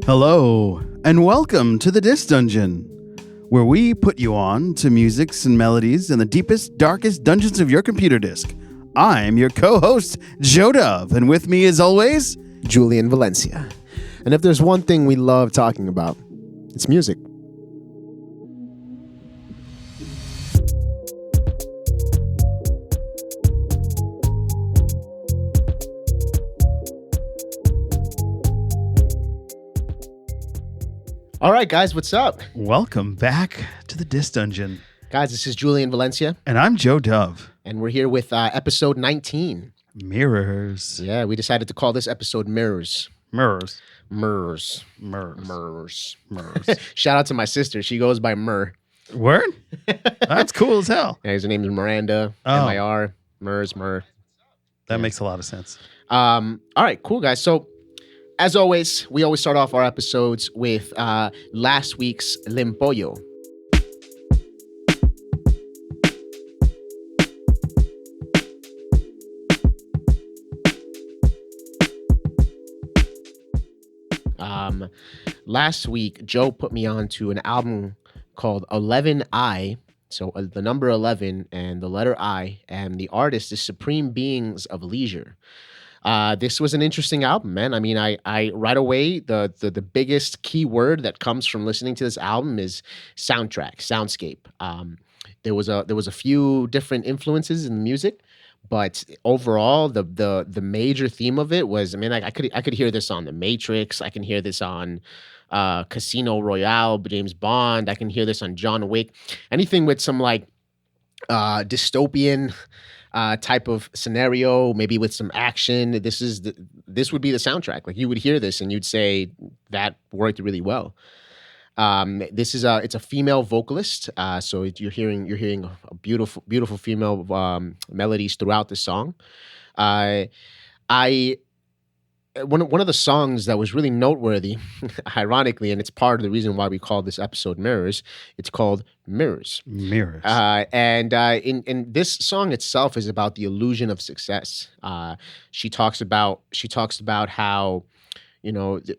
Hello, and welcome to the Disc Dungeon, where we put you on to musics and melodies in the deepest, darkest dungeons of your computer disk. I'm your co-host, Joe Dove, and with me as always, Julian Valencia. And if there's one thing we love talking about, it's music. All right, guys, what's up? welcome back to the Disc Dungeon. Guys, this is Julian Valencia, And I'm Joe Dove. and we're here with episode 19. Mirrors. Yeah, we decided to call this episode Mirrors. Mirrors. Mirrors. Mirrors. Mirrors. Mirrors. Shout out to my sister. She goes by Mir. Word? That's cool as hell. Yeah, her name is Miranda. Oh. M-I-R. Mirrors. Mir. That makes a lot of sense. All right, cool, guys. So, as always, we always start off our episodes with last week's Limpollo. Last week, Joe put me on to an album called 11I. So the number 11 and the letter I, and the artist is Supreme Beings of Leisure. This was an interesting album, man. I mean, I right away, the biggest key word that comes from listening to this album is soundtrack, soundscape. There was a few different influences in the music, but overall, the major theme of it was, I mean, I could hear this on The Matrix. I can hear this on Casino Royale, James Bond. I can hear this on John Wick. Anything with some like dystopian type of scenario, maybe with some action. This would be the soundtrack. Like, you would hear this and you'd say that worked really well. It's a female vocalist, so you're hearing a beautiful female melodies throughout the song. One of the songs that was really noteworthy, ironically, and it's part of the reason why we call this episode Mirrors. It's called Mirrors. Mirrors. In this song itself is about the illusion of success. She talks about how,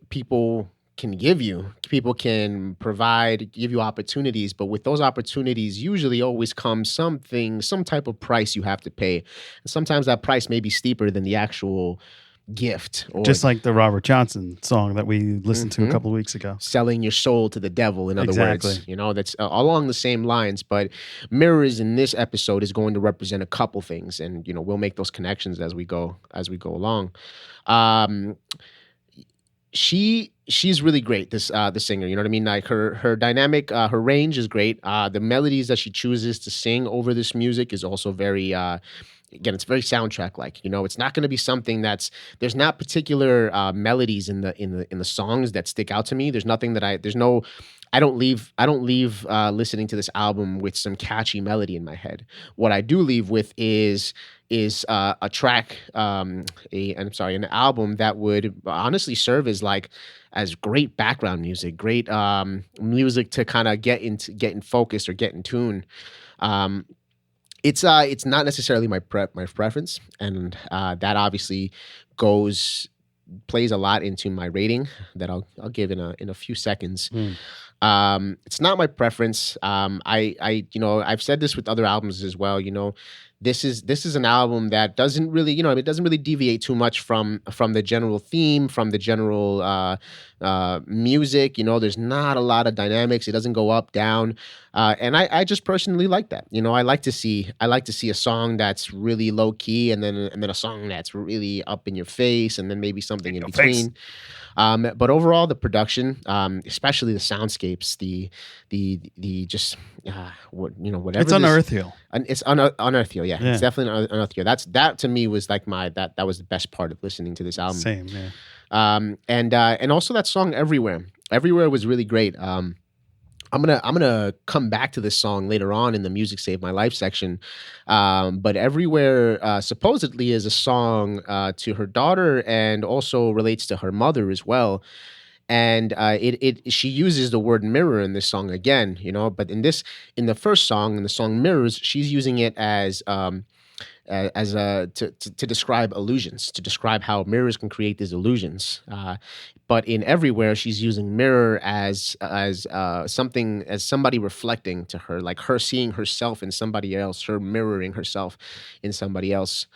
people can provide, give you opportunities, but with those opportunities usually always comes some type of price you have to pay. And sometimes that price may be steeper than the actual gift. Or just like the Robert Johnson song that we listened to a couple of weeks ago. Selling your soul to the devil, in other Exactly. words. That's along the same lines. But Mirrors in this episode is going to represent a couple things, and we'll make those connections as we go along. She's really great, the singer. You know what I mean? Like her dynamic, her range is great. The melodies that she chooses to sing over this music is also very again, it's very soundtrack like. It's not going to be something there's not particular melodies in the songs that stick out to me. There's nothing that I don't leave listening to this album with some catchy melody in my head. What I do leave with is a track, an album that would honestly serve as great background music, great music to kind of get in focus or get in tune. It's not necessarily my preference, and that obviously plays a lot into my rating that I'll give in a few seconds. It's not my preference. I've said this with other albums as well. This is an album that doesn't really, it doesn't really deviate too much from the general theme, from the general music. There's not a lot of dynamics. It doesn't go up, down, and I just personally like that. I like to see a song that's really low key, and then a song that's really up in your face, and then maybe something in between. But overall, the production, especially the soundscapes, the just whatever. It's unearthrial. It's unearthrial. Yeah, it's definitely unearthrial. That to me was like that was the best part of listening to this album. Same, yeah. And also that song Everywhere was really great. I'm gonna come back to this song later on in the Music Saved My Life section, but Everywhere supposedly is a song to her daughter and also relates to her mother as well. And she uses the word mirror in this song again, but in the first song, in the song Mirrors, she's using it as as to describe illusions, to describe how mirrors can create these illusions. But in Everywhere, she's using mirror as something, as somebody reflecting to her, like her seeing herself in somebody else, her mirroring herself in somebody else.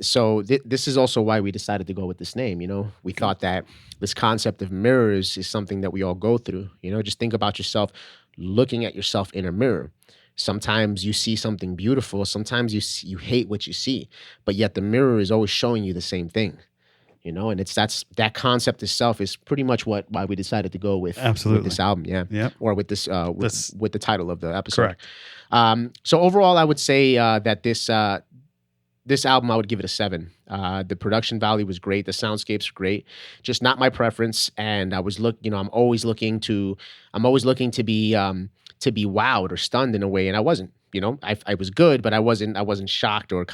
So this is also why we decided to go with this name. We thought that this concept of mirrors is something that we all go through. Just think about yourself looking at yourself in a mirror. Sometimes you see something beautiful. Sometimes you hate what you see, but yet the mirror is always showing you the same thing. And that concept itself is pretty much why we decided to go with this album, Yeah. or with this with the title of the episode. Correct. So overall, I would say that this album, I would give it a 7. The production value was great. The soundscapes are great. Just not my preference. And I'm always looking to be wowed or stunned in a way, and I wasn't. I was good, but I wasn't shocked or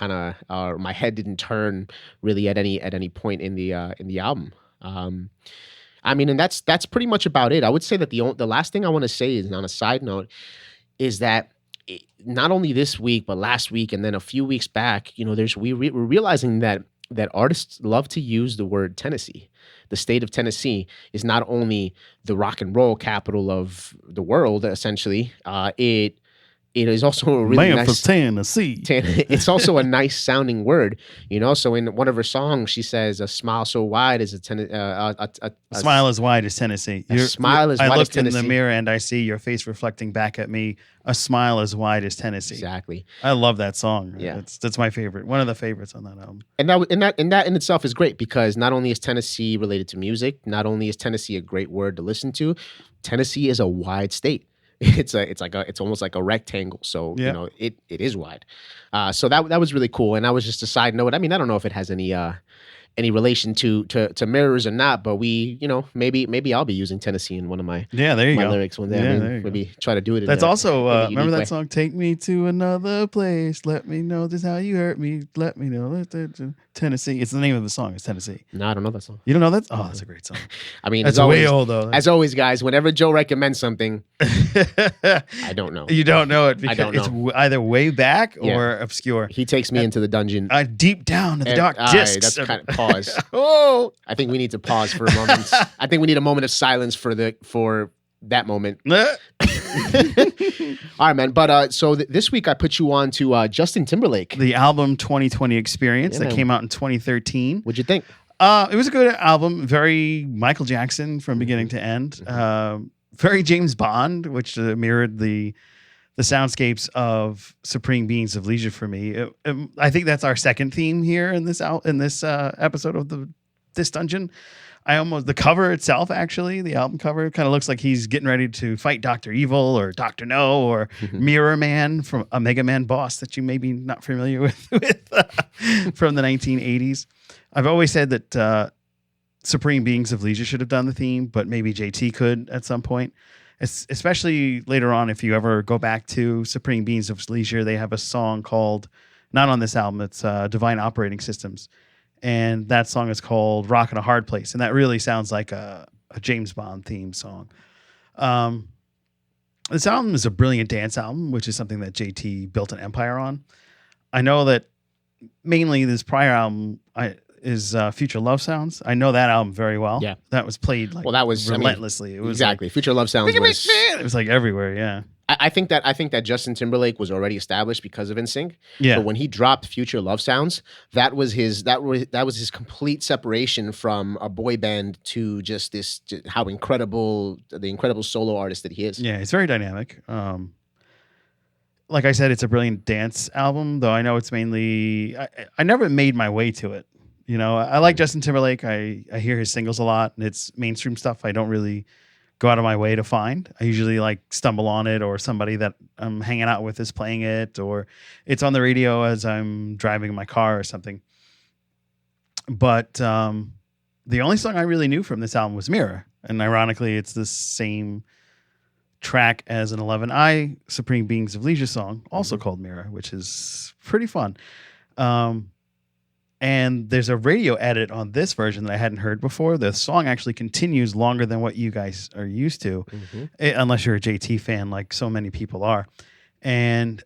or my head didn't turn really at any point in the album. And that's pretty much about it. I would say that the last thing I want to say is, on a side note, is that not only this week but last week and then a few weeks back, we're realizing that artists love to use the word Tennessee. The state of Tennessee is not only the rock and roll capital of the world, essentially. It is also a really Man nice from Tennessee. It's also a nice sounding word, So in one of her songs, she says, "A smile so wide as a smile as wide as Tennessee. A smile as wide as Tennessee. I looked in the mirror and I see your face reflecting back at me. A smile as wide as Tennessee." Exactly. I love that song. Yeah, that's my favorite. One of the favorites on that album. And that in itself is great, because not only is Tennessee related to music, not only is Tennessee a great word to listen to, Tennessee is a wide state. It's almost like a rectangle. So, it is wide. So that was really cool. And that was just a side note. I don't know if it has any relation to mirrors or not, but maybe I'll be using Tennessee in one of my lyrics one day. Maybe try to do it. That's also remember that song, "Take Me to Another Place, Let Me Know This How You Hurt Me, Let Me Know Tennessee." It's the name of the song. It's Tennessee. No, I don't know that song. You don't know that? Oh, that's a great song. That's way old though. As always, guys, whenever Joe recommends something, I don't know. You don't know it because I don't know. It's either way back or obscure. He takes me into the dungeon. Deep down in the dark discs. That's kind of pause. Oh, I think we need to pause for a moment. I think we need a moment of silence for that moment. All right, man. But so this week I put you on to Justin Timberlake, the album 2020 Experience that came out in 2013. What'd you think? It was a good album. Very Michael Jackson from beginning to end. Very James Bond, which mirrored the soundscapes of Supreme Beings of Leisure for me. I think that's our second theme here in this episode of this dungeon. The cover itself, actually, the album cover kind of looks like he's getting ready to fight Dr. Evil or Dr. No or Mirror Man from a Mega Man boss that you may be not familiar with from the 1980s. I've always said that Supreme Beings of Leisure should have done the theme, but maybe JT could at some point. Especially later on, if you ever go back to Supreme Beings of Leisure, they have a song called, not on this album, it's Divine Operating Systems. And that song is called "Rock in a Hard Place." And that really sounds like a James Bond theme song. This album is a brilliant dance album, which is something that JT built an empire on. I know that mainly this prior album is Future Love Sounds. I know that album very well. Yeah. That was played relentlessly. It was exactly. Future Love Sounds was... It was everywhere, yeah. I think that Justin Timberlake was already established because of NSYNC. Yeah. But when he dropped Future Love Sounds, that was his complete separation from a boy band to just the incredible solo artist that he is. Yeah, it's very dynamic. Like I said, it's a brilliant dance album, though I know it's mainly I never made my way to it. I like Justin Timberlake. I hear his singles a lot, and it's mainstream stuff I don't really go out of my way to find. I usually stumble on it, or somebody that I'm hanging out with is playing it, or it's on the radio as I'm driving in my car or something. But the only song I really knew from this album was Mirror. And ironically, it's the same track as an 11i Supreme Beings of Leisure song, also called Mirror, which is pretty fun. And there's a radio edit on this version that I hadn't heard before. The song actually continues longer than what you guys are used to, unless you're a JT fan, like so many people are. And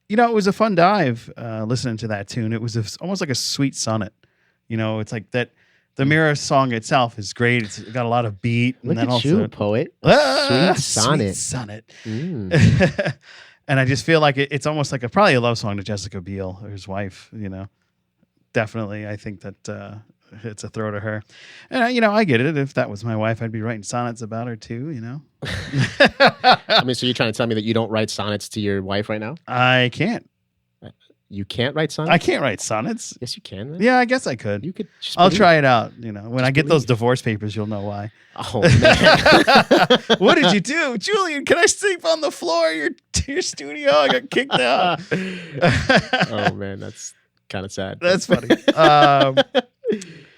it was a fun dive listening to that tune. It was almost like a sweet sonnet. It's like that. The Mirror song itself is great. It's got a lot of beat. And Look then at also, you, poet. Sweet Sonnet. sonnet. Mm. And I just feel like it's almost like probably a love song to Jessica Biel, or his wife. Definitely. I think that it's a throw to her. And I get it. If that was my wife, I'd be writing sonnets about her too. I mean, so you're trying to tell me that you don't write sonnets to your wife right now? I can't. You can't write sonnets? I can't write sonnets. Yes, you can, man. Yeah, I guess I could. You could. I'll try it out. When I get those divorce papers, you'll know why. Oh man! What did you do, Julian? Can I sleep on the floor of your studio? I got kicked out. Oh man, that's kind of sad. That's funny.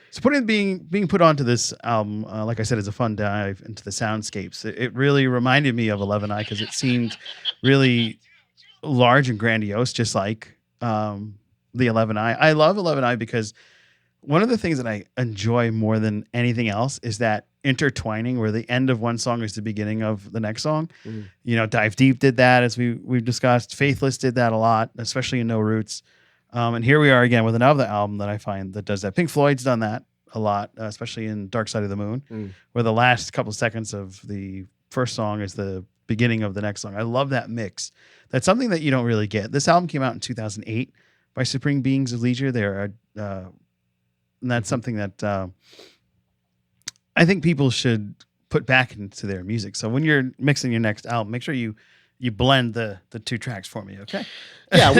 So being put onto this album, like I said, is a fun dive into the soundscapes. It really reminded me of 11i because it seemed really large and grandiose, just like the 11i. I love 11i because one of the things that I enjoy more than anything else is that intertwining where the end of one song is the beginning of the next song. Dive Deep did that, as we've discussed. Faithless did that a lot, especially in No Roots. And here we are again with another album that I find that does that. Pink Floyd's done that a lot, especially in Dark Side of the Moon, where the last couple of seconds of the first song is the beginning of the next song. I love that mix. That's something that you don't really get. This album came out in 2008 by Supreme Beings of Leisure. And that's something that I think people should put back into their music. So when you're mixing your next album, make sure you blend the two tracks for me, okay? Yeah,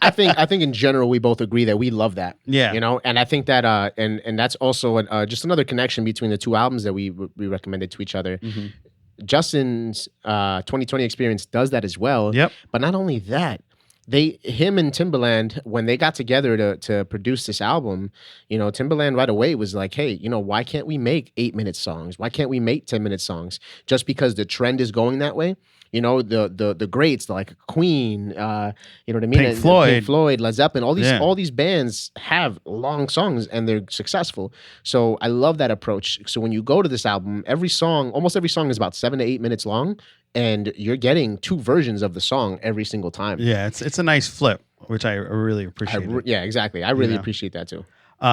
I think in general we both agree that we love that. Yeah, and I think that and that's also just another connection between the two albums that we recommended to each other. Mm-hmm. Justin's 2020 Experience does that as well. Yep. But not only that, him and Timberland, when they got together to produce this album, Timberland right away was like, hey, why can't we make 8-minute songs? Why can't we make 10-minute songs? Just because the trend is going that way. The greats like Queen, you know what I mean? Pink Floyd, Led Zeppelin, all these bands have long songs and they're successful. So I love that approach. So when you go to this album, almost every song is about 7 to 8 minutes long, and you're getting two versions of the song every single time. Yeah, it's a nice flip, which I really appreciate. Yeah, exactly. I really appreciate that too.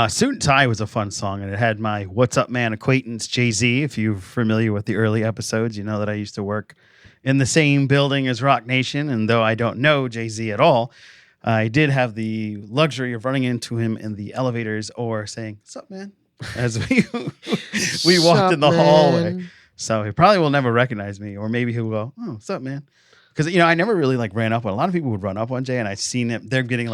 Suit and Tie was a fun song, and it had my What's Up Man acquaintance, Jay-Z. If you're familiar with the early episodes, you know that I used to work in the same building as Rock Nation, and though I don't know Jay-Z at all, I did have the luxury of running into him in the elevators or saying, "What's up, man?" as we walked in the hallway. So he probably will never recognize me, or maybe he'll go, "Oh, what's up, man?" Because I never really ran up on. A lot of people would run up on Jay, and I've seen them. They're getting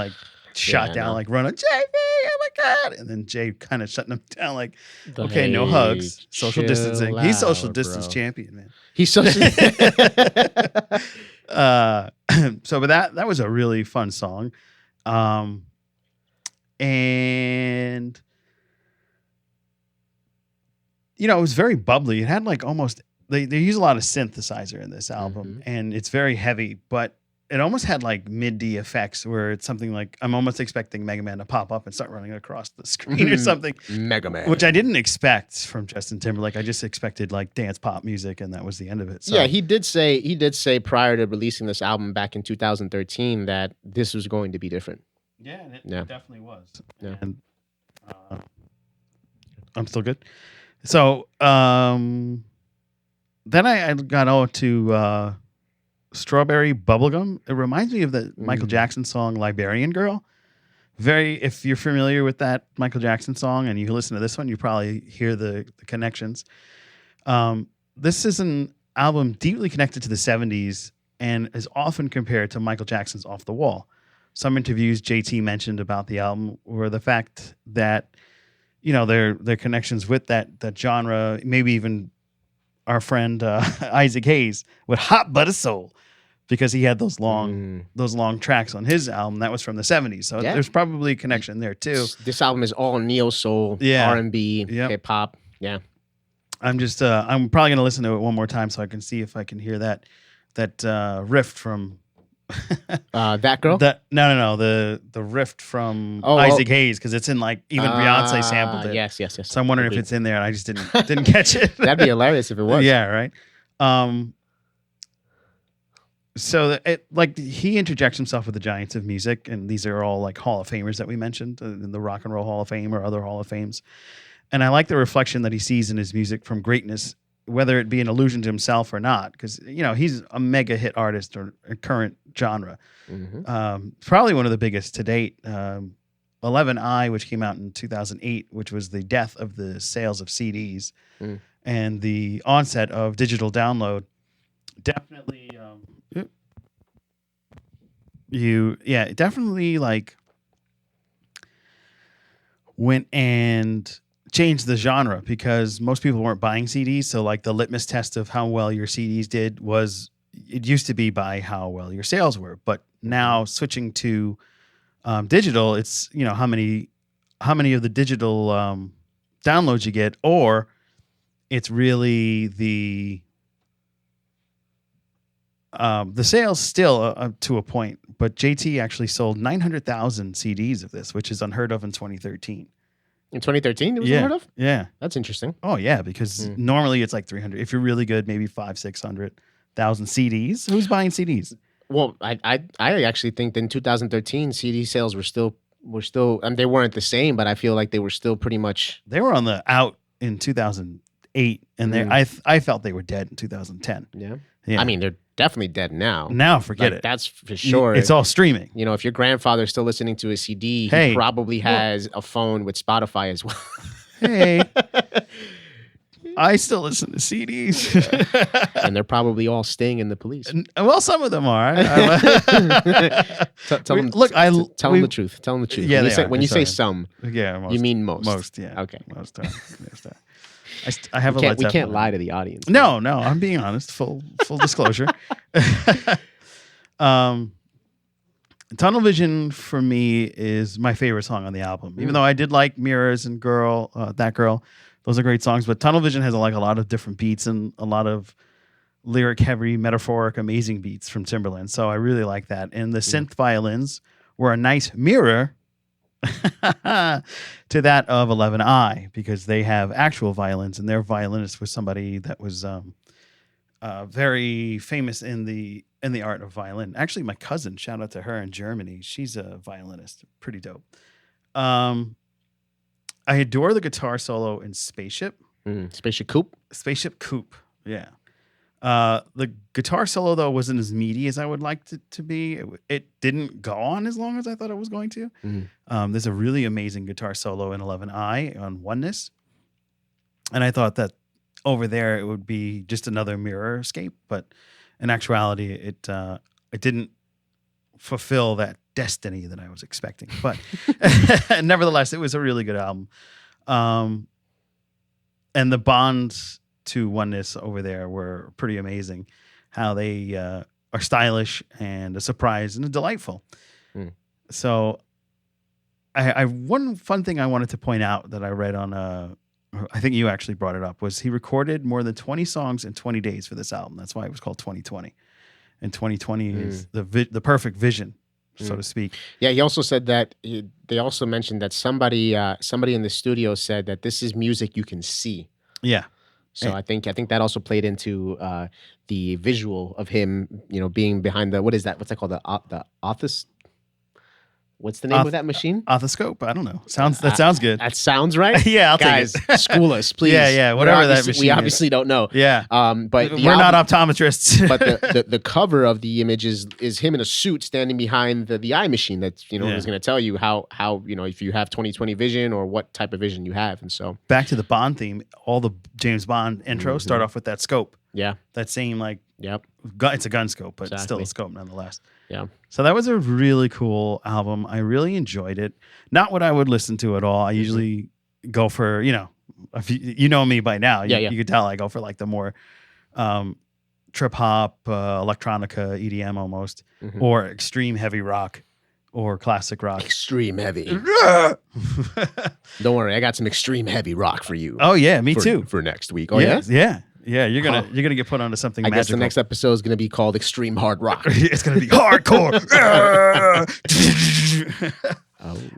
shot down, run on Jay, oh my god, and then Jay kind of shutting them down, okay, no hugs, social distancing. He's social distance champion, man. He's social. But that was a really fun song, and it was very bubbly. It had almost they use a lot of synthesizer in this album, and it's very heavy, but it almost had MIDI effects where it's something like I'm almost expecting Mega Man to pop up and start running across the screen or something. Mega Man. Which I didn't expect from Justin Timberlake. I just expected dance pop music, and that was the end of it. So. Yeah, he did say prior to releasing this album back in 2013 that this was going to be different. Yeah, and it definitely was. Yeah. And I'm still good. So then I got on to Strawberry Bubblegum. It reminds me of the Michael Jackson song Liberian Girl. If you're familiar with that Michael Jackson song and you listen to this one, you probably hear the connections. This is an album deeply connected to the 70s and is often compared to Michael Jackson's Off the Wall. Some interviews JT mentioned about the album were the fact that their connections with that genre, maybe even our friend Isaac Hayes with Hot Butter Soul, because he had those long tracks on his album that was from the 70s. So there's probably a connection there too. This album is all neo soul, R&B, hip hop. Yeah. I'm probably going to listen to it one more time so I can see if I can hear that riff from That Girl? No, the riff from Isaac Hayes, because it's in even Beyonce sampled it. Yes. So I'm wondering if it's in there, and I just didn't catch it. That'd be hilarious if it was. Yeah, right. like he interjects himself with the giants of music, and these are all like Hall of Famers that we mentioned in the Rock and Roll Hall of Fame or other Hall of Fames. And I like the reflection that he sees in his music from greatness, whether it be an allusion to himself or not, because he's a mega hit artist or a current genre. Probably one of the biggest to date. 11i, which came out in 2008, which was the death of the sales of CDs and the onset of digital download. Definitely, definitely like went and changed the genre because most people weren't buying CDs. So like the litmus test of how well your CDs did was, it used to be by how well your sales were, but now switching to digital, it's how many of the digital downloads you get, or it's really the sales still to a point. But JT actually sold 900,000 CDs of this, which is unheard of in 2013. In 2013, it was unheard of? Yeah. That's interesting. Oh, yeah, because normally it's like 300. If you're really good, maybe 600,000 CDs. Who's buying CDs? Well, I actually think that in 2013, CD sales were still, and they weren't the same, but I feel like they were still pretty much. They were on the out in 2008, and I felt they were dead in 2010. Yeah. I mean, they're definitely dead now. Now, forget it. That's for sure. It's all streaming. If your grandfather's still listening to a CD, he probably has a phone with Spotify as well. Hey, I still listen to CDs. And they're probably all stinging the police. Well, some of them are. Tell them the truth. Tell them the truth. Yeah, when you say some, most, you mean most. Most, yeah. Okay. Most are. I have we can't lie to the audience. No, I'm being honest. Full disclosure. Tunnel Vision for me is my favorite song on the album. Even though I did like Mirrors and That Girl, those are great songs. But Tunnel Vision has a lot of different beats and a lot of lyric heavy, metaphoric, amazing beats from Timberland. So I really like that. And the synth violins were a nice mirror to that of 11i, because they have actual violins, and their violinist was somebody that was very famous in the art of violin. Actually, my cousin, shout out to her in Germany, she's a violinist, pretty dope. I adore the guitar solo in Spaceship. Spaceship Coupe, yeah. The guitar solo, though, wasn't as meaty as I would like it to be. It didn't go on as long as I thought it was going to. There's a really amazing guitar solo in 11i on Oneness. And I thought that over there it would be just another mirror escape. But in actuality, it didn't fulfill that destiny that I was expecting. But nevertheless, it was a really good album. And the bonds to Oneness over there were pretty amazing. How they are stylish and a surprise and delightful. So I one fun thing I wanted to point out that I read on I think you actually brought it up, was he recorded more than 20 songs in 20 days for this album. That's why it was called 2020. And 2020 is the perfect vision, so to speak. Yeah, he also said that they also mentioned that somebody in the studio said that this is music you can see. Yeah. So I think that also played into the visual of him, being behind what's that called? The office. What's the name of that machine? Othoscope. I don't know. That sounds good. That sounds right. Yeah, I'll guys, take it. School us, please. Yeah. Whatever that machine. We obviously don't know. Yeah. But we're not optometrists. But the cover of the image is him in a suit standing behind the eye machine that is going to tell you how if you have 20/20 vision or what type of vision you have. And so back to the Bond theme, all the James Bond intros start off with that scope. Yeah. That same Yep. It's a gun scope, but still a scope nonetheless. Yeah. So that was a really cool album. I really enjoyed it. Not what I would listen to at all. I usually go for, if you know me by now. You could tell I go for like the more trip hop, electronica, EDM almost, or extreme heavy rock or classic rock. Extreme heavy. Don't worry, I got some extreme heavy rock for you. Oh yeah, me too. For next week. Oh yeah? Yeah, you're gonna get put onto something. I magical. guess the next episode is gonna be called Extreme Hard Rock. It's gonna be hardcore.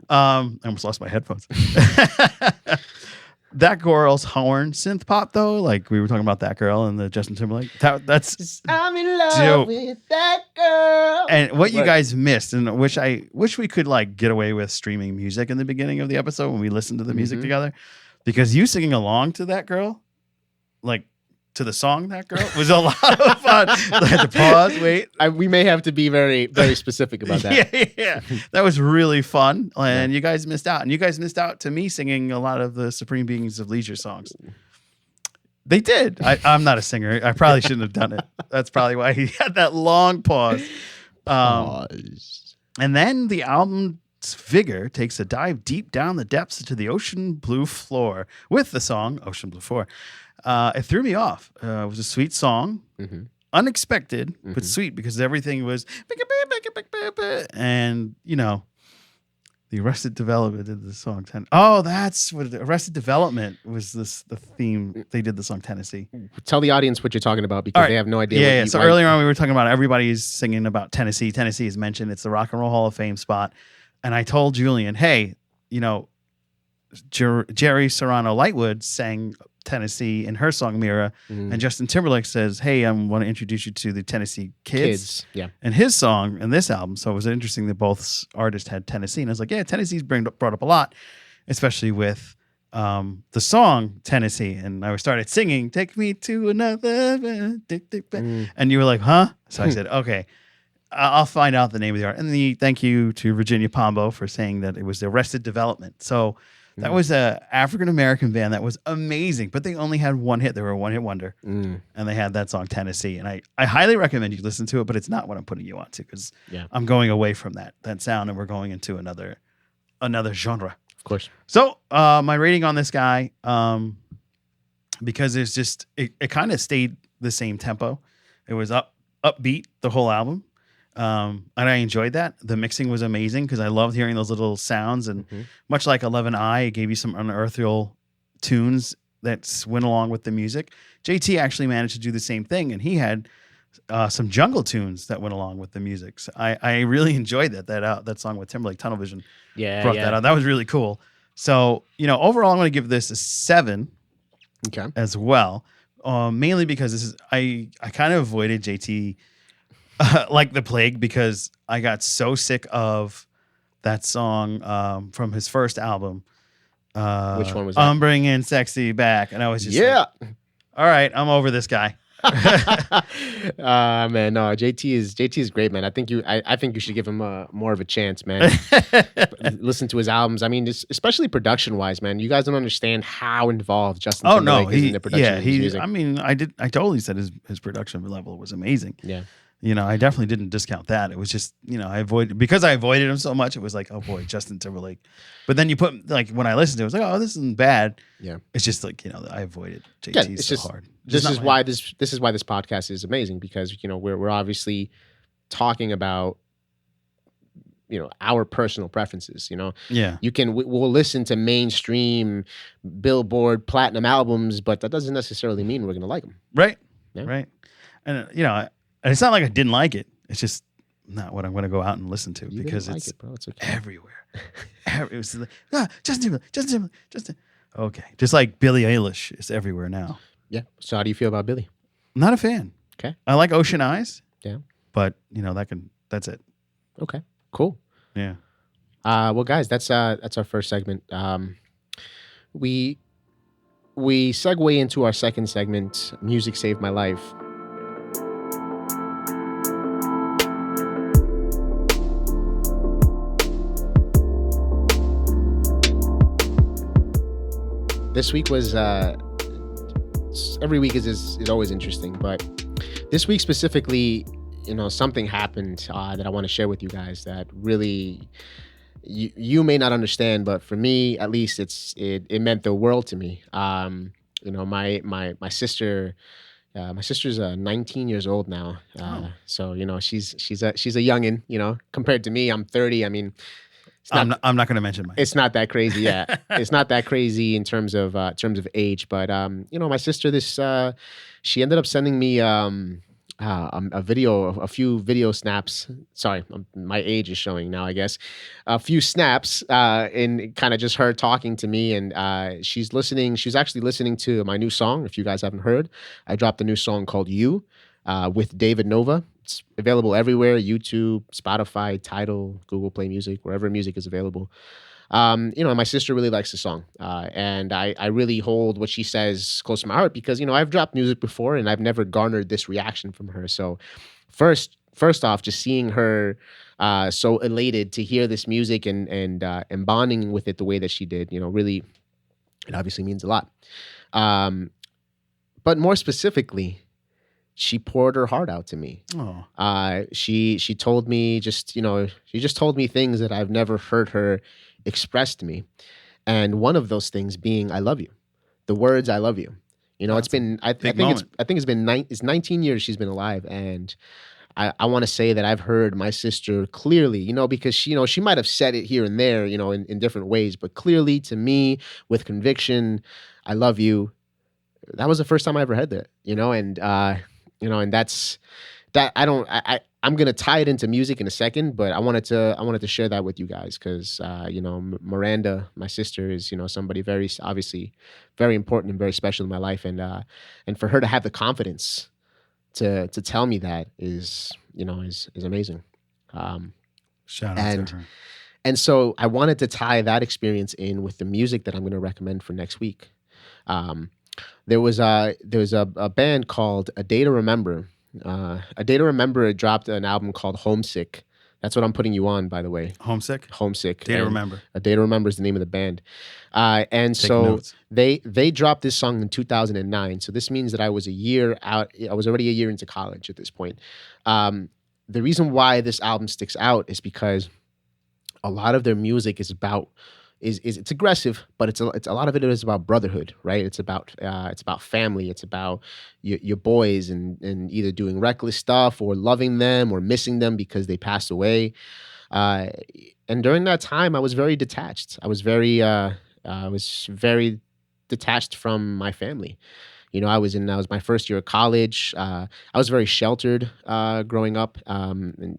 I almost lost my headphones. that girl's horn synth pop though, like we were talking about that girl and the Justin Timberlake. That's I'm in love dope. with that girl. And what you guys missed, and I wish we could like get away with streaming music in the beginning of the episode when we listened to the music together, because you singing along to that girl, like to the song that girl, was a lot of fun. I had to pause, wait. We may have to be very, very specific about that. Yeah. That was really fun, and you guys missed out. And you guys missed out to me singing a lot of the Supreme Beings of Leisure songs. They did. I'm not a singer. I probably shouldn't have done it. That's probably why he had that long pause. And then the album's vigor takes a dive deep down the depths into the ocean blue floor with the song Ocean Blue Floor. It threw me off. It was a sweet song, unexpected, but sweet, because everything was, and the Arrested Development did the song. That's what Arrested Development was. The theme. They did the song Tennessee. Tell the audience what you're talking about, because they have no idea. So earlier on we were talking about everybody's singing about Tennessee. Tennessee is mentioned. It's the Rock and Roll Hall of Fame spot. And I told Julian, hey, Jerry Serrano Lightwood sang Tennessee in her song Mira, and Justin Timberlake says, hey, I want to introduce you to the Tennessee Kids. And his song in this album. So it was interesting that both artists had Tennessee, and I was like, yeah, Tennessee's brought up a lot, especially with the song Tennessee. And I started singing Take Me to Another, and you were like, huh? So I said, okay, I'll find out the name of the art. And thank you to Virginia Pombo for saying that it was the Arrested Development. So that was a African-American band that was amazing, but they only had one hit. They were a one-hit wonder, and they had that song Tennessee. And I highly recommend you listen to it, but it's not what I'm putting you on to, because I'm going away from that sound, and we're going into another genre. Of course. So my rating on this guy, because it's just it kind of stayed the same tempo. It was upbeat the whole album. And I enjoyed that. The mixing was amazing, because I loved hearing those little sounds, and much like 11i, it gave you some unearthly tunes that went along with the music. JT actually managed to do the same thing, and he had some jungle tunes that went along with the music. So I really enjoyed that song with Timberlake, Tunnel Vision. Brought that out. That was really cool. So overall, I'm going to give this a 7. Okay. As well, mainly because I kind of avoided JT. Like the plague, because I got so sick of that song from his first album. Which one was that? I'm bringing sexy back, and I was just like, all right, I'm over this guy. Man, no, JT is great, man. I think you should give him more of a chance, man. Listen to his albums. I mean, especially production wise, man. You guys don't understand how involved Justin Timberlake is in the production of his music. I mean, I totally said his production level was amazing. Yeah. I definitely didn't discount that. It was just, I avoided him so much. It was like, oh boy, Justin Timberlake. But then you put, like, when I listened to it, it was like, oh, this isn't bad. Yeah. It's just like, I avoided JT so hard. This is why this podcast is amazing, because, we're obviously talking about, our personal preferences, Yeah. We'll listen to mainstream Billboard platinum albums, but that doesn't necessarily mean we're going to like them. Right. Yeah. Right. And, and it's not like I didn't like it. It's just not what I'm going to go out and listen to, because it's bro. It's okay. Everywhere. It was like, Justin Timberlake. Okay. Just like Billie Eilish is everywhere now. Yeah. So how do you feel about Billie? Not a fan. Okay. I like Ocean Eyes. Yeah. But, that's it. Okay. Cool. Yeah. Well, guys, that's our first segment. We segue into our second segment, Music Saved My Life. This week was every week is always interesting, but this week specifically, something happened that I want to share with you guys that really you may not understand, but for me at least, it meant the world to me. My sister. My sister's 19 years old now, so she's a youngin. Compared to me, I'm 30. I mean, I'm not going to mention mine. It's not that crazy, yeah. It's not that crazy in terms of age, but my sister, she ended up sending me a video, a few video snaps. Sorry, my age is showing now, I guess. A few snaps, and kind of just her talking to me, and she's listening. She's actually listening to my new song. If you guys haven't heard, I dropped a new song called "You" with David Nova. It's available everywhere: YouTube, Spotify, Tidal, Google Play Music, wherever music is available. My sister really likes the song, and I really hold what she says close to my heart because I've dropped music before and I've never garnered this reaction from her. So first off, just seeing her so elated to hear this music and bonding with it the way that she did, really, it obviously means a lot. But more specifically, she poured her heart out to me. She told me she just told me things that I've never heard her express to me, and one of those things being "I love you," the words "I love you." It's been I think it's been 19 years she's been alive, and I want to say that I've heard my sister clearly, because she might have said it here and there, in different ways, but clearly to me with conviction, "I love you." That was the first time I ever heard that, and that's that. I'm gonna tie it into music in a second, but I wanted to share that with you guys because Miranda, my sister, is somebody very obviously very important and very special in my life, and for her to have the confidence to tell me that is amazing. Shout out to her. And so I wanted to tie that experience in with the music that I'm going to recommend for next week. There was a band called A Day to Remember. A Day to Remember dropped an album called Homesick. That's what I'm putting you on, by the way. Homesick? Homesick. Day to Remember. A Day to Remember is the name of the band. And Take so notes. they dropped this song in 2009. So this means that I was a year out. I was already a year into college at this point. The reason why this album sticks out is because a lot of their music is about it's aggressive, but it's a lot of it is about brotherhood, right? It's about family. It's about your boys and either doing reckless stuff or loving them or missing them because they passed away. And during that time, I was very detached. I was very detached from my family. I was my first year of college. I was very sheltered growing up, in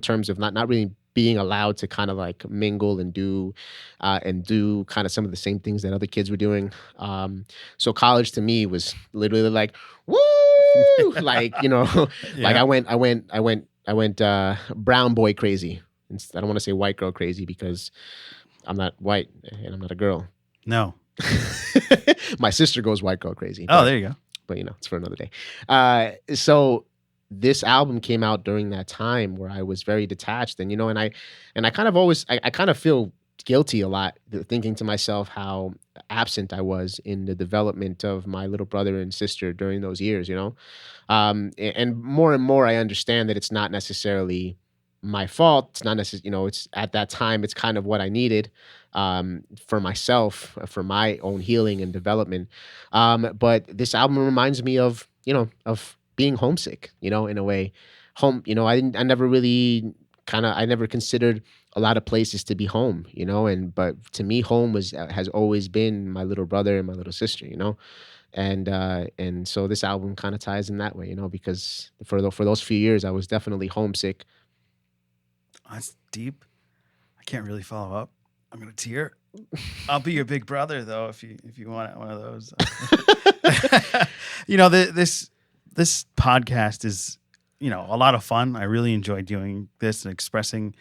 terms of not really being allowed to kind of like mingle and do kind of some of the same things that other kids were doing. So college to me was literally like, woo, like, like I went brown boy crazy. I don't want to say white girl crazy because I'm not white and I'm not a girl. No. My sister goes white girl crazy. Oh, there you go. But it's for another day. So this album came out during that time where I was very detached, and I kind of always I kind of feel guilty a lot thinking to myself how absent I was in the development of my little brother and sister during those years. And more I understand that it's not necessarily my fault. It's not necessarily it's at that time it's kind of what I needed for myself, for my own healing and development. But this album reminds me of being homesick, in a way. I never considered a lot of places to be home, but to me, home has always been my little brother and my little sister, and so this album kind of ties in that way, because for those few years, I was definitely homesick. That's deep. I can't really follow up. I'm gonna tear. I'll be your big brother though if you want one of those. This podcast is, a lot of fun. I really enjoy doing this and expressing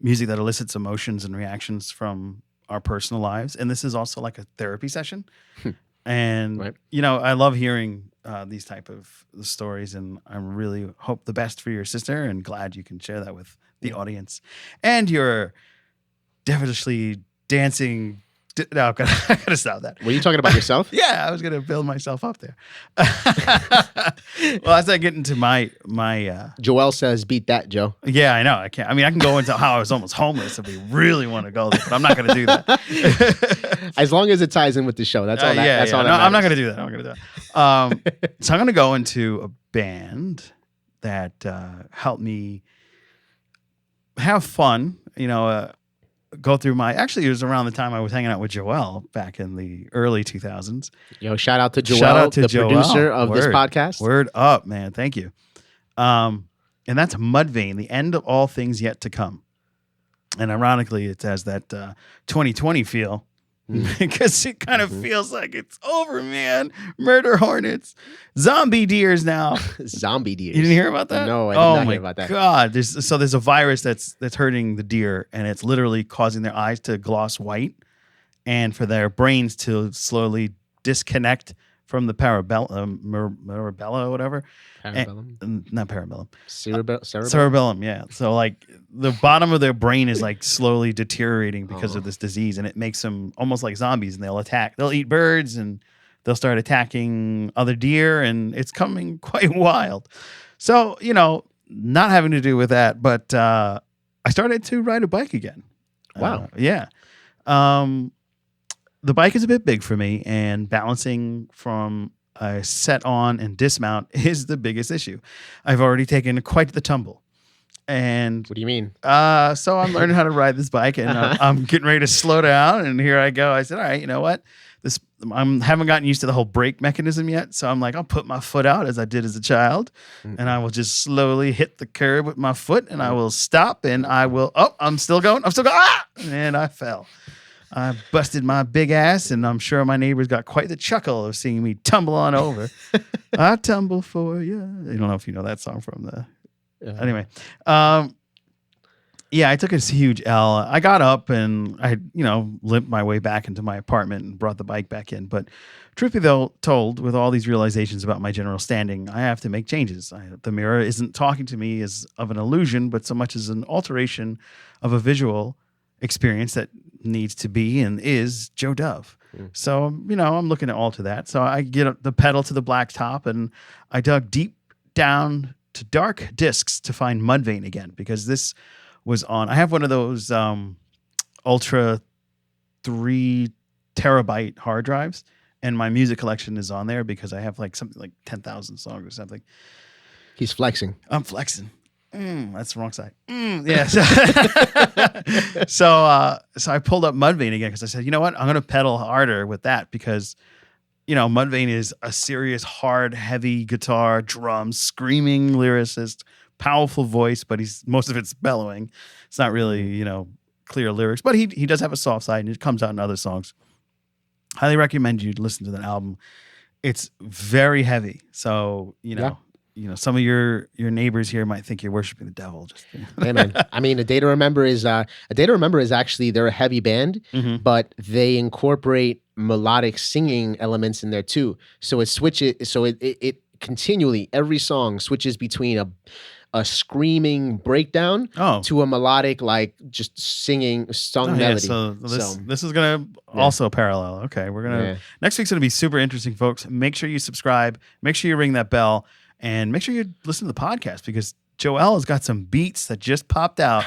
music that elicits emotions and reactions from our personal lives. And this is also like a therapy session. And, right. I love hearing these type of stories, and I really hope the best for your sister and glad you can share that with the audience. And you're definitely dancing. No, I gotta stop that. Were you talking about yourself? Yeah, I was gonna build myself up there. Well, as I get into my Joel says, "Beat that, Joe." Yeah, I know. I can't. I mean, I can go into how I was almost homeless if we really want to go there, but I'm not gonna do that. As long as it ties in with the show, that's all. That's all. No, I'm not gonna do that. I'm not gonna do that. So I'm gonna go into a band that helped me have fun. go through actually it was around the time I was hanging out with Joel back in the early 2000s. Yo, shout out to Joel, Shout out to the Joel. producer of this podcast. Word up, man. Thank you. And that's Mudvayne, the end of all things yet to come. And ironically, it has that 2020 feel because it kind of feels like it's over, man. Murder hornets, zombie deers now. Zombie deers. You didn't hear about that? No, I did not hear about that. God, there's a virus that's hurting the deer, and it's literally causing their eyes to gloss white, and for their brains to slowly disconnect from the parabellum, or whatever. Parabellum? Not parabellum. Cerebellum? Yeah. So like the bottom of their brain is like slowly deteriorating because of this disease, and it makes them almost like zombies, and they'll eat birds, and they'll start attacking other deer, and it's coming quite wild. So, not having to do with that, but I started to ride a bike again. Wow. Yeah. The bike is a bit big for me, and balancing from a set on and dismount is the biggest issue. I've already taken quite the tumble. And what do you mean? So I'm learning how to ride this bike, and I'm getting ready to slow down. And here I go. I said, all right, you know what? I haven't gotten used to the whole brake mechanism yet. So I'm like, I'll put my foot out as I did as a child, and I will just slowly hit the curb with my foot, and I will stop, and I will, I'm still going. And I fell. I busted my big ass, and I'm sure my neighbors got quite the chuckle of seeing me tumble on over. I tumble for you. I don't know if you know that song from the... Anyway, I took a huge L. I got up and I, limped my way back into my apartment and brought the bike back in. But truth be told, with all these realizations about my general standing, I have to make changes. The mirror isn't talking to me as of an illusion, but so much as an alteration of a visual experience that needs to be and is Joe Dove. So, I'm looking to alter that. So I get the pedal to the black top, and I dug deep down to dark discs to find Mudvayne again, because this was on. I have one of those ultra 3 terabyte hard drives, and my music collection is on there because I have like something like 10,000 songs or something. He's flexing. I'm flexing. That's the wrong side. Yeah. So I pulled up Mudvayne again because I said, you know what? I'm going to pedal harder with that because, Mudvayne is a serious, hard, heavy guitar, drums, screaming lyricist, powerful voice, but most of it's bellowing. It's not really, clear lyrics, but he does have a soft side, and it comes out in other songs. Highly recommend you listen to that album. It's very heavy. So, some of your neighbors here might think you're worshiping the devil. Hey man, I mean, A Day to Remember is actually, they're a heavy band, but they incorporate melodic singing elements in there too. So it continually, every song switches between a screaming breakdown to a melodic, like just singing song melody. So this is gonna also parallel. Okay, we're gonna next week's gonna be super interesting, folks. Make sure you subscribe. Make sure you ring that bell. And make sure you listen to the podcast because Joel has got some beats that just popped out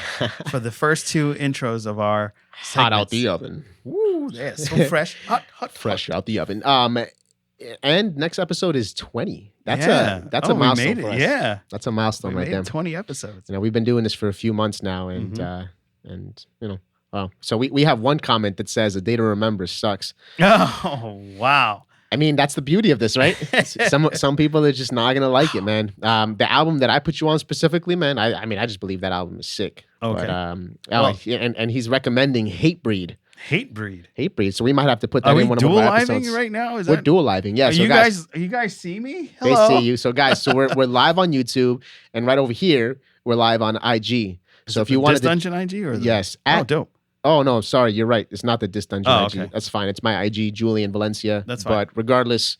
for the first 2 intros of our segments. Hot out the oven. Woo, yeah, so fresh. Hot. Fresh out the oven. And next episode is 20. That's a milestone for us. Yeah. That's a milestone right there. 20 episodes. We've been doing this for a few months now, and wow. So we have one comment that says A Day to Remember sucks. Oh, wow. I mean, that's the beauty of this, right? Some people are just not gonna like it, man. The album that I put you on specifically, man. I just believe that album is sick. Okay. But, and he's recommending Hatebreed. Hatebreed. So we might have to put that in one of our episodes. Are we dual-living right now? We're dual-living. Yeah. Are you guys see me? Hello? They see you. So guys, we're live on YouTube, and right over here we're live on IG. So if you want This Dungeon IG or yes, dope. Oh, no, sorry. You're right. It's not the Dis Dungeon IG. Okay. That's fine. It's my IG, Julian Valencia. That's fine. But regardless,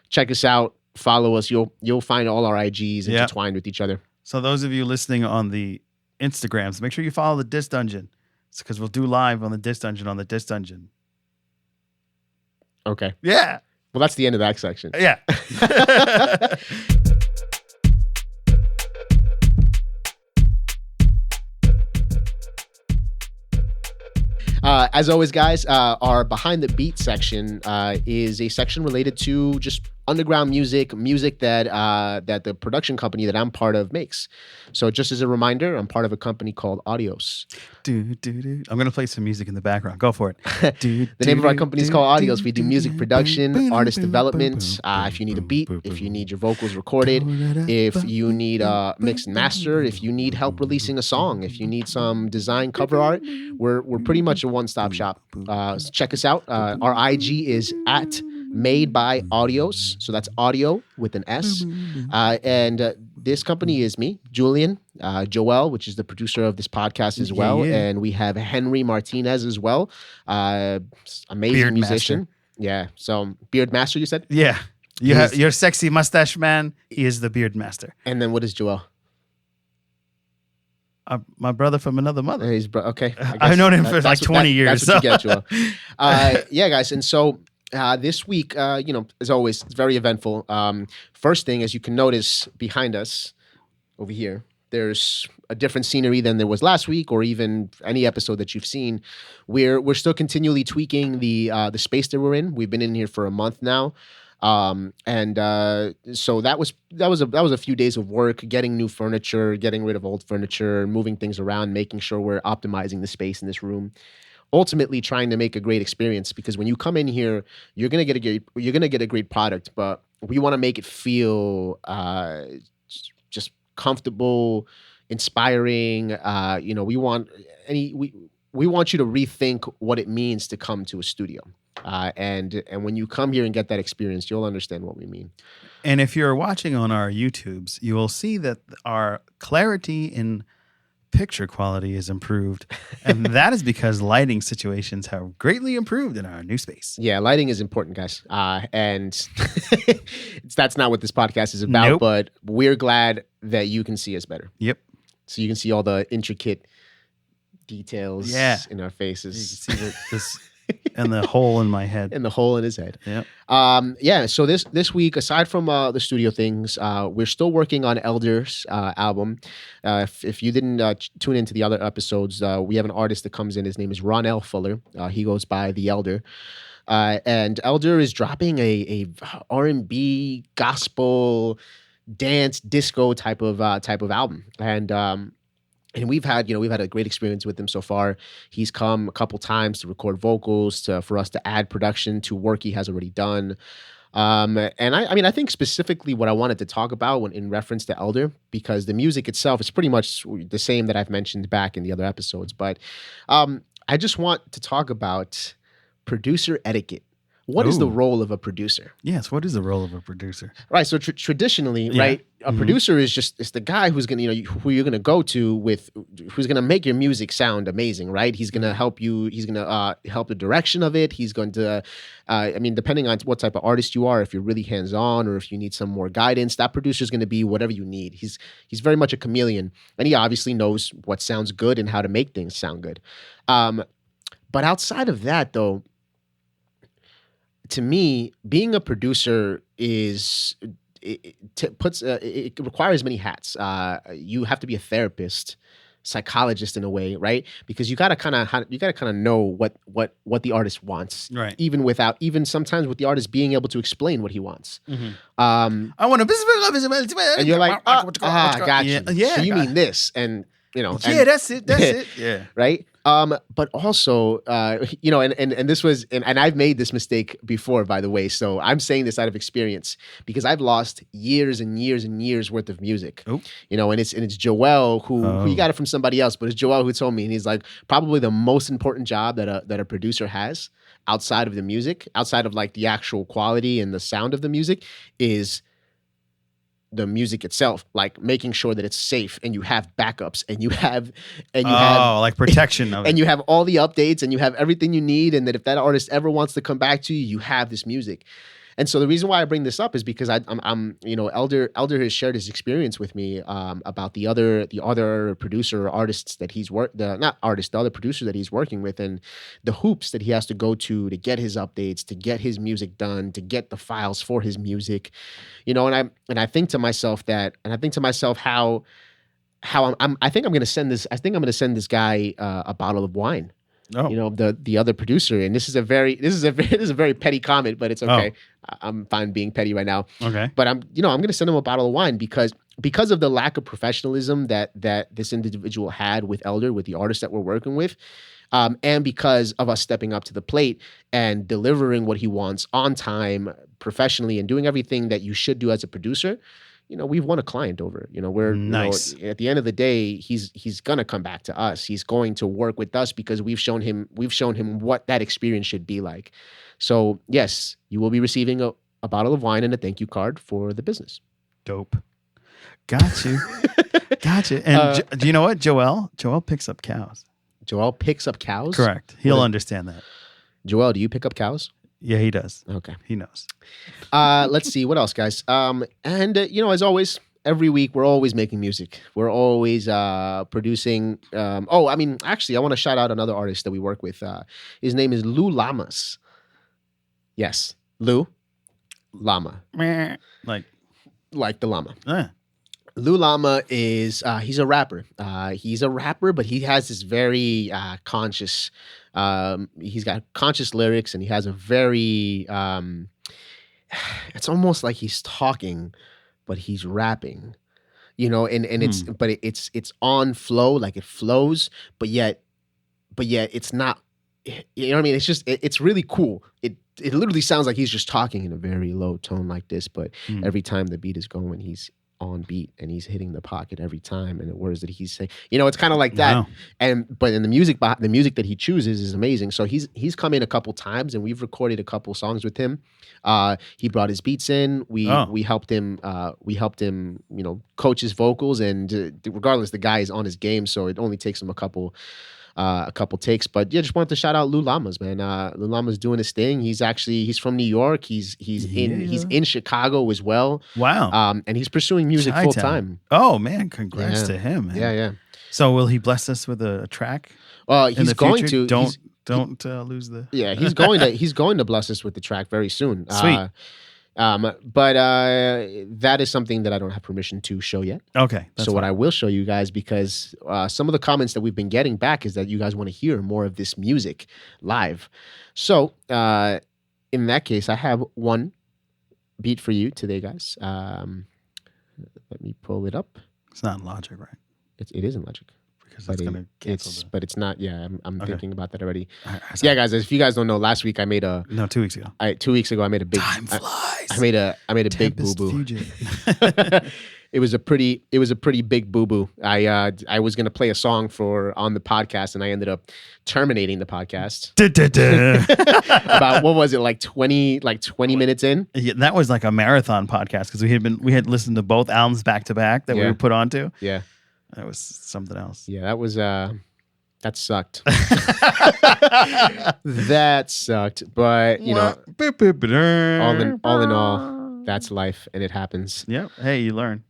check us out. Follow us. You'll find all our IGs intertwined with each other. So those of you listening on the Instagrams, make sure you follow the Dis Dungeon. It's because we'll do live on the Dis Dungeon on the Dis Dungeon. Okay. Yeah. Well, that's the end of that section. Yeah. As always, guys, our Behind the Beat section is a section related to just underground music that the production company that I'm part of makes. So just as a reminder, I'm part of a company called Audios. I'm gonna play some music in the background. Go for it. The name of our company is called Audios. We do music production, artist development. If you need a beat, if you need your vocals recorded, if you need mix and master, if you need help releasing a song, if you need some design cover art, we're pretty much a one-stop shop. Check us out. Our IG is at Madebyaudios. So that's audio with an S. And this company is me, Julian, Joel, which is the producer of this podcast as well. Yeah. And we have Henry Martinez as well. Amazing Beard musician. master. Yeah. So Beard Master, you said? Yeah. You're sexy mustache man. He is the beard master. And then what is Joel? My brother from another mother. Okay. I've known him for like 20 years. That's what you get, Joel. Yeah, guys. And so this week, as always, it's very eventful. First thing, as you can notice behind us over here, there's a different scenery than there was last week or even any episode that you've seen. We're still continually tweaking the space that we're in. We've been in here for a month now. So that was a few days of work, getting new furniture, getting rid of old furniture, moving things around, making sure we're optimizing the space in this room. Ultimately, trying to make a great experience, because when you come in here, you're gonna get a great product, but we want to make it feel just comfortable, inspiring. We want you to rethink what it means to come to a studio. And when you come here and get that experience, you'll understand what we mean. And if you're watching on our YouTubes, you will see that our clarity in picture quality is improved. And that is because lighting situations have greatly improved in our new space. Yeah, lighting is important, guys. And that's not what this podcast is about, Nope. But we're glad that you can see us better. Yep. So you can see all the intricate details in our faces. You can see this and the hole in my head. And the hole in his head. Yep. So this week, aside from the studio things, we're still working on Elder's album. If you didn't tune into the other episodes, we have an artist that comes in. His name is Ron L. Fuller. He goes by The Elder. And Elder is dropping a R&B, gospel, dance, disco type of album. And we've had a great experience with him so far. He's come a couple times to record vocals, for us to add production to work he has already done. And I think specifically what I wanted to talk about in reference to Elder, because the music itself is pretty much the same that I've mentioned back in the other episodes. But I just want to talk about producer etiquette. What is the role of a producer? Yes, what is the role of a producer? Right. So traditionally, right, a producer is the guy who's gonna, who you're gonna go to who's gonna make your music sound amazing, right? He's gonna help you. He's gonna help the direction of it. He's going to, depending on what type of artist you are, if you're really hands on or if you need some more guidance, that producer is gonna be whatever you need. He's very much a chameleon, and he obviously knows what sounds good and how to make things sound good. But outside of that, though, to me, being a producer it requires many hats. You have to be a therapist, psychologist in a way, right? Because you gotta kind of know what the artist wants, right? Even sometimes with the artist being able to explain what he wants. Mm-hmm. I want to, and you're like, got you. Yeah, so you mean this, and that's it. Yeah, right. But also, and this was, and I've made this mistake before, by the way. So I'm saying this out of experience because I've lost years and years and years worth of music. Oop. And it's Joel who he got it from somebody else, but it's Joel who told me, and he's like, probably the most important job that a producer has outside of the music, outside of like the actual quality and the sound of the music, is the music itself, like making sure that it's safe and you have backups and you have like protection of it. And you have all the updates and you have everything you need, and that if that artist ever wants to come back to you, you have this music. And so the reason why I bring this up is because I'm Elder has shared his experience with me about the other producer or artists that the other producer that he's working with, and the hoops that he has to go to get his updates, to get his music done, to get the files for his music, and I think to myself how I think I'm going to send this guy a bottle of wine. Oh. You know, the other producer, and this is a very petty comment, but it's okay. I'm fine being petty right now. Okay. But I'm going to send him a bottle of wine because of the lack of professionalism that this individual had with Elder, with the artist that we're working with. And because of us stepping up to the plate and delivering what he wants on time, professionally, and doing everything that you should do as a producer, you know, we've won a client over it. You know, we're nice. You know, at the end of the day, he's gonna come back to us. He's going to work with us because we've shown him what that experience should be like. So yes, you will be receiving a bottle of wine and a thank you card for the business. Dope. Got you. Got you. And do you know what, Joel picks up cows. Joel picks up cows? Correct. He'll understand that. Joel, do you pick up cows? Yeah, he does. Okay. He knows. Let's see. What else, guys? You know, as always, every week we're always making music. We're always producing. Actually, I want to shout out another artist that we work with. His name is Lou Lamas. Yes. Lou Lama. Like the llama. Lou Lama is he's a rapper. But he has this very conscious. He's got conscious lyrics, and he has a very. It's almost like he's talking, but he's rapping. You know, and it's on flow, like it flows, but yet it's not. You know what I mean? It's just it's really cool. It literally sounds like he's just talking in a very low tone like this, but every time the beat is going, he's on beat and he's hitting the pocket every time, and the words that he's saying, you know, it's kind of like that. Wow. But in the music that he chooses is amazing. So he's come in a couple times, and we've recorded a couple songs with him. He brought his beats in. We helped him. You know, coach his vocals, and regardless, the guy is on his game. So it only takes him a couple takes. But yeah, just wanted to shout out Lou Lamas, man. Lou Lamas doing his thing. He's from New York. He's in Chicago as well. Wow. And he's pursuing music full time. Oh man, congrats to him, man. Yeah. So will he bless us with a track? He's going to. Don't lose the. Yeah, he's going to bless us with the track very soon. Sweet. But that is something that I don't have permission to show yet. Okay. So what I will show you guys, because some of the comments that we've been getting back is that you guys want to hear more of this music live. So in that case, I have one beat for you today, guys. Let me pull it up. It's not in Logic, right? It is in Logic. Because it's going to cancel. But it's not. Yeah, I'm thinking about that already. Yeah, guys. If you guys don't know, last week I made 2 weeks ago. 2 weeks ago I made a big. Time flies. I made a big boo boo. It was a pretty big boo boo. I was gonna play a song on the podcast, and I ended up terminating the podcast. About what was it, like 20 minutes in? Yeah, that was like a marathon podcast because we had listened to both albums back to back that we were put onto. Yeah. That was something else. Yeah, that was that sucked. That sucked. But you know, all in all, that's life, and it happens. Yeah. Hey, you learn.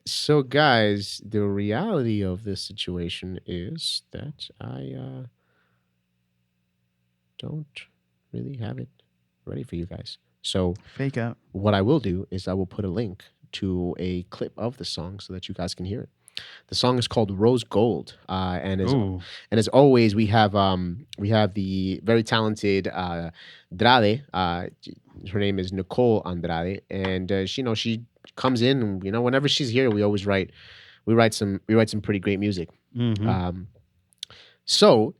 So guys, the reality of this situation is that I don't really have it ready for you guys. So fake out. What I will do is I will put a link to a clip of the song so that you guys can hear it. The song is called Rose Gold, and as always, we have the very talented Andrade. Her name is Nicole Andrade, and she comes in, and whenever she's here, we write some pretty great music. Mm-hmm. So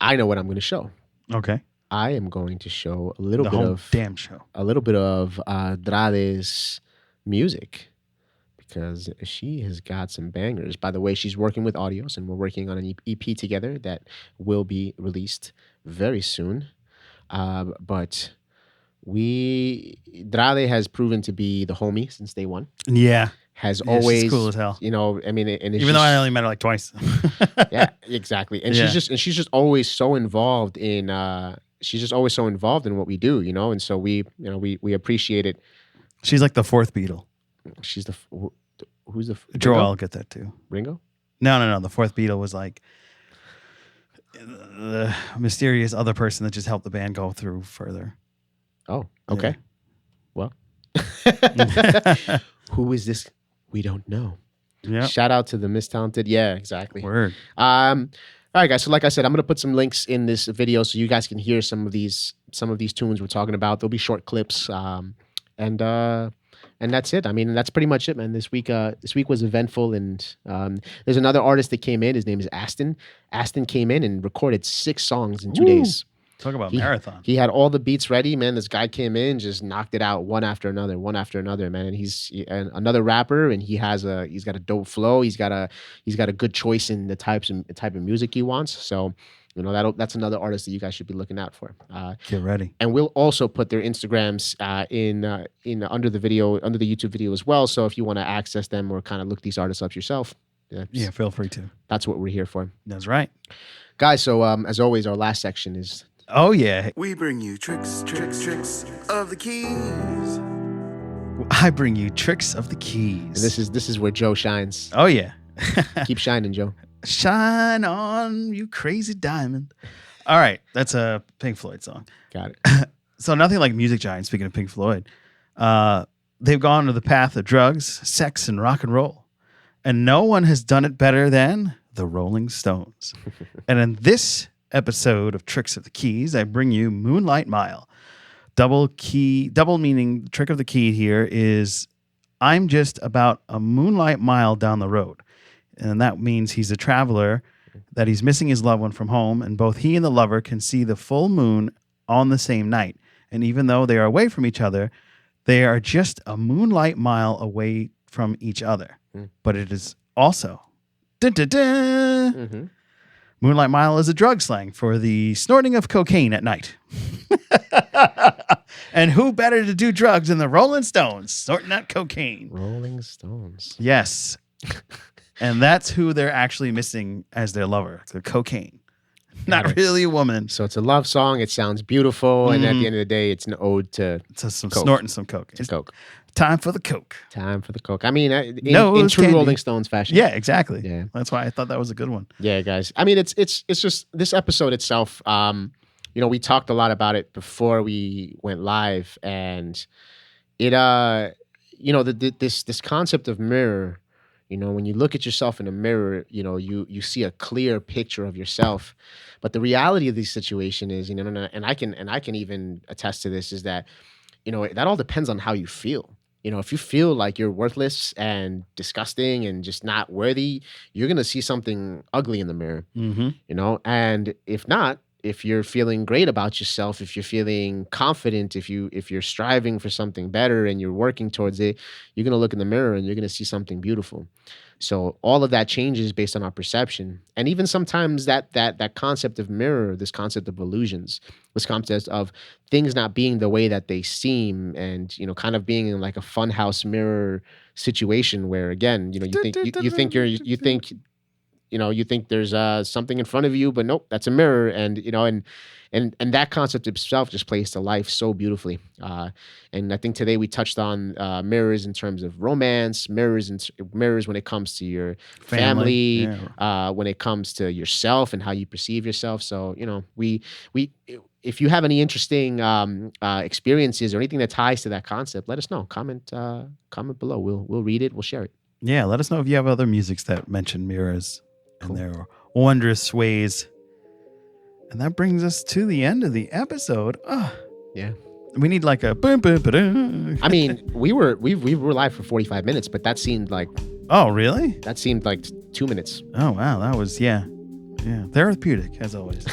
I know what I'm going to show. Okay. I am going to show a little bit of Andrade's music, because she has got some bangers. By the way, she's working with Audios, and we're working on an EP together that will be released very soon. But Andrade has proven to be the homie since day one. Yeah. Always, she's cool as hell. I mean, and even though I only met her like twice. Yeah, exactly. And she's just always so involved in what we do, and so we appreciate it. She's like the fourth Beatle. She's who's the Joel get that too. Ringo? No. The fourth Beatle was like the mysterious other person that just helped the band go through further. Oh, okay. Yeah. Well, who is this? We don't know. Yeah. Shout out to the Miss Talented. Yeah, exactly. Word. All All right, guys. So like I said, I'm going to put some links in this video so you guys can hear some of these tunes we're talking about. There'll be short clips. And that's it. I mean, that's pretty much it, man. This week was eventful, and there's another artist that came in. His name is Aston. Aston came in and recorded 6 songs in 2 days. Talk about marathon. He had all the beats ready, man. This guy came in, just knocked it out one after another, man. And he's another rapper, and he's got a dope flow. He's got a good choice in the type of music he wants. So, that's another artist that you guys should be looking out for. Get ready. And we'll also put their Instagrams in under the YouTube video as well. So if you want to access them or kind of look these artists up yourself, feel free to. That's what we're here for. That's right, guys. So as always, our last section is. Oh yeah. We bring you tricks of the keys. I bring you tricks of the keys. And this is where Joe shines. Oh yeah. Keep shining, Joe. Shine on, you crazy diamond. All right, that's a Pink Floyd song. Got it. So nothing like music giants, speaking of Pink Floyd. They've gone to the path of drugs, sex, and rock and roll. And no one has done it better than the Rolling Stones. And in this episode of Tricks of the Keys, I bring you Moonlight Mile. Double meaning trick of the key here is I'm just about a moonlight mile down the road. And that means he's a traveler, that he's missing his loved one from home, and both he and the lover can see the full moon on the same night. And even though they are away from each other, they are just a moonlight mile away from each other. But it is also... Moonlight Mile is a drug slang for the snorting of cocaine at night. And who better to do drugs than the Rolling Stones, snorting that cocaine? Rolling Stones. Yes. And that's who they're actually missing as their lover, the cocaine. Not really a woman. So it's a love song. It sounds beautiful. And at the end of the day, it's an ode to some coke. snorting some coke. It's coke. Time for the coke. Time for the coke. I mean, in true Rolling Stones fashion. Yeah, exactly. Yeah. That's why I thought that was a good one. Yeah, guys. I mean, it's just this episode itself. We talked a lot about it before we went live, and it this concept of mirror. When you look at yourself in a mirror, you see a clear picture of yourself. But the reality of this situation is, and I can even attest to this, is that, that all depends on how you feel. If you feel like you're worthless and disgusting and just not worthy, you're going to see something ugly in the mirror, and if not, if you're feeling great about yourself, if you're feeling confident, if you're striving for something better and you're working towards it, you're going to look in the mirror and you're going to see something beautiful. So all of that changes based on our perception. And even sometimes that concept of mirror, this concept of illusions, this concept of things not being the way that they seem, and kind of being in like a funhouse mirror situation where, again, you think there's something in front of you, but nope, that's a mirror. And that concept itself just plays to life so beautifully. And I think today we touched on mirrors in terms of romance, mirrors when it comes to your family, when it comes to yourself and how you perceive yourself. So, we if you have any interesting experiences or anything that ties to that concept, let us know. Comment below. We'll read it. We'll share it. Yeah, let us know if you have other musics that mention mirrors and their wondrous ways. And that brings us to the end of the episode. Yeah. We need like a boom, boom, ba-dum. I mean, we were live for 45 minutes, but that seemed like... Oh, really? That seemed like 2 minutes. Oh, wow. That was, yeah. Therapeutic, as always.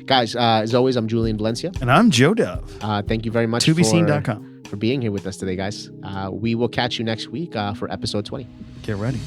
Guys, as always, I'm Julian Valencia. And I'm Joe Dove. Thank you very much ToBeSeen.com. for being here with us today, guys. We will catch you next week for episode 20. Get ready.